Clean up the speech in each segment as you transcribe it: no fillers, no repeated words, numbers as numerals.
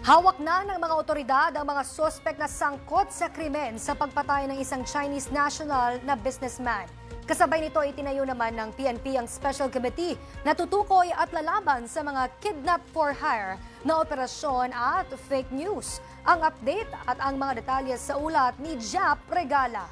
Hawak na ng mga otoridad ang mga sospek na sangkot sa krimen sa pagpatay ng isang Chinese national na businessman. Kasabay nito itinayo naman ng PNP ang Special Committee na tutukoy at lalaban sa mga kidnap for hire na operasyon at fake news. Ang update at ang mga detalye sa ulat ni Jap Regala.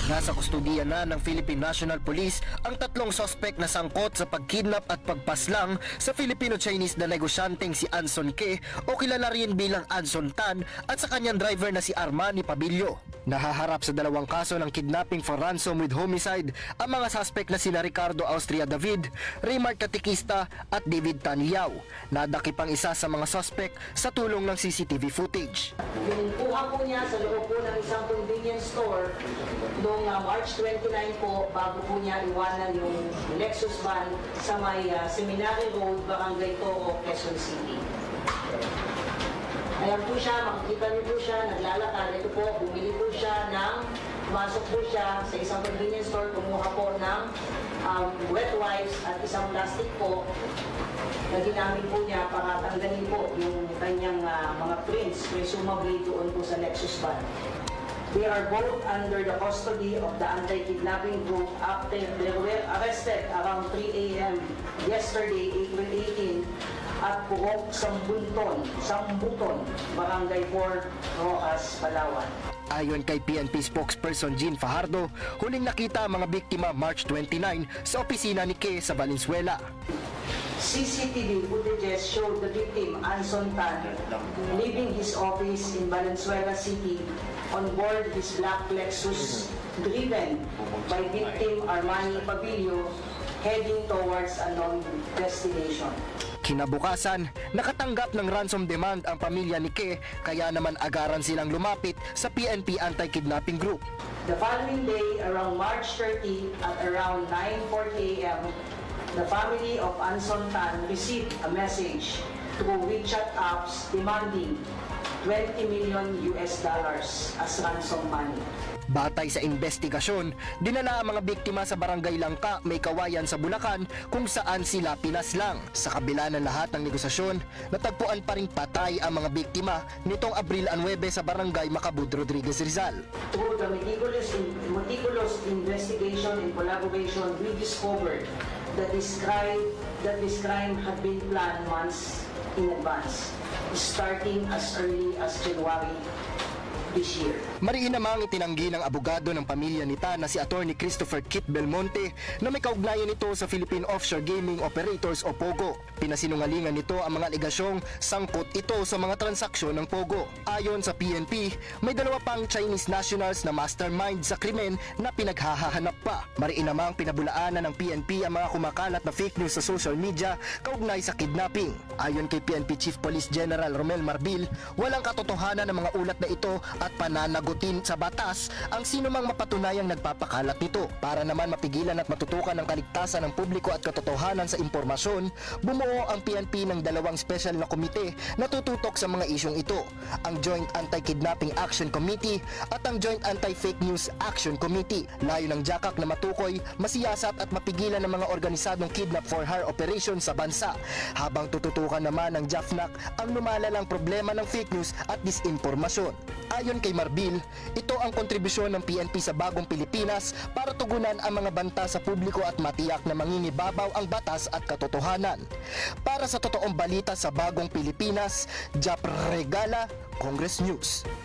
Nasa kustudiya na ng Philippine National Police ang tatlong sospek na sangkot sa pagkidnap at pagpaslang sa Filipino-Chinese na negosyanteng si Anson Ke o kilala rin bilang Anson Tan at sa kanyang driver na si Armani Pabilio. Nahaharap sa dalawang kaso ng kidnapping for ransom with homicide ang mga suspect na sina Ricardo Austria David, Raymart Katikista at David Tan Liao. Nadakip ang isa sa mga suspect sa tulong ng CCTV footage. Yung kuha po niya sa loob po ng isang convenience store noong March 29 po, bago po niya iwanan yung Lexus van sa may Seminary Road, Barangay Toro, Quezon City. Ayan po siya, makikita niyo po siya, naglalakad. Ito po, bumili po siya pumasok po siya sa isang convenience store, kumuha po ng wet wipes at isang plastic po na ginamit po niya para tanggalin po yung kanyang mga prints, presumably doon po sa Lexus van. They are both under the custody of the anti-kidnapping group after they were arrested around 3 a.m. yesterday, April 18, at Purok Sambuton, Barangay 4, Rojas, Palawan. Ayon kay PNP spokesperson Jean Fajardo, huling nakita ang mga biktima March 29 sa opisina ni Ke sa Valenzuela. CCTV footages showed the victim, Anson Tan, leaving his office in Valenzuela City on board his black Lexus, driven by victim Armani Pabilio, heading towards a known destination. Kinabukasan, nakatanggap ng ransom demand ang pamilya ni Ke, kaya naman agaran silang lumapit sa PNP Anti-Kidnapping Group. The following day, around March 30 at around 9:40 a.m., the family of Anson Tan received a message through WeChat apps demanding $20 million as ransom money. Batay sa investigasyon, dinala ang mga biktima sa Barangay Langka, May Kawayan sa Bulacan kung saan sila pinaslang. Sa kabila ng lahat ng negosasyon, natagpuan pa ring patay ang mga biktima nitong Abril 9 sa Barangay Macabud, Rodriguez, Rizal. Through the meticulous investigation and collaboration, we discovered that this crime had been planned months in advance, starting as early as January this year. Mariin namang itinanggi ng abogado ng pamilya ni Tan na si Attorney Christopher Kit Belmonte na may kaugnayan nito sa Philippine Offshore Gaming Operators o POGO. Pinasinungalingan nito ang mga aligasyong sangkot ito sa mga transaksyon ng POGO. Ayon sa PNP, may dalawa pang Chinese nationals na mastermind sa krimen na pinaghahanap pa. Mariin namang pinabulaanan ng PNP ang mga kumakalat na fake news sa social media kaugnay sa kidnapping. Ayon kay PNP Chief Police General Romel Marbil, walang katotohanan ng mga ulat na ito at pananagutin sa batas ang sinumang mapatunayang nagpapakalat nito. Para naman mapigilan at matutukan ang kaligtasan ng publiko at katotohanan sa impormasyon, bumuo ang PNP ng dalawang special na komite na tututok sa mga isyong ito, ang Joint Anti-Kidnapping Action Committee at ang Joint Anti-Fake News Action Committee. Layo ng JAKAC na matukoy, masiyasat at mapigilan ng mga organisadong kidnap for hire operation sa bansa, habang tututukan naman ng JAFNAC ang lumalalang problema ng fake news at disinformasyon. Ayon kay Marbil, ito ang kontribusyon ng PNP sa bagong Pilipinas para tugunan ang mga banta sa publiko at matiyak na mangingibabaw ang batas at katotohanan. Para sa totoong balita sa bagong Pilipinas, Jap Regala, Congress News.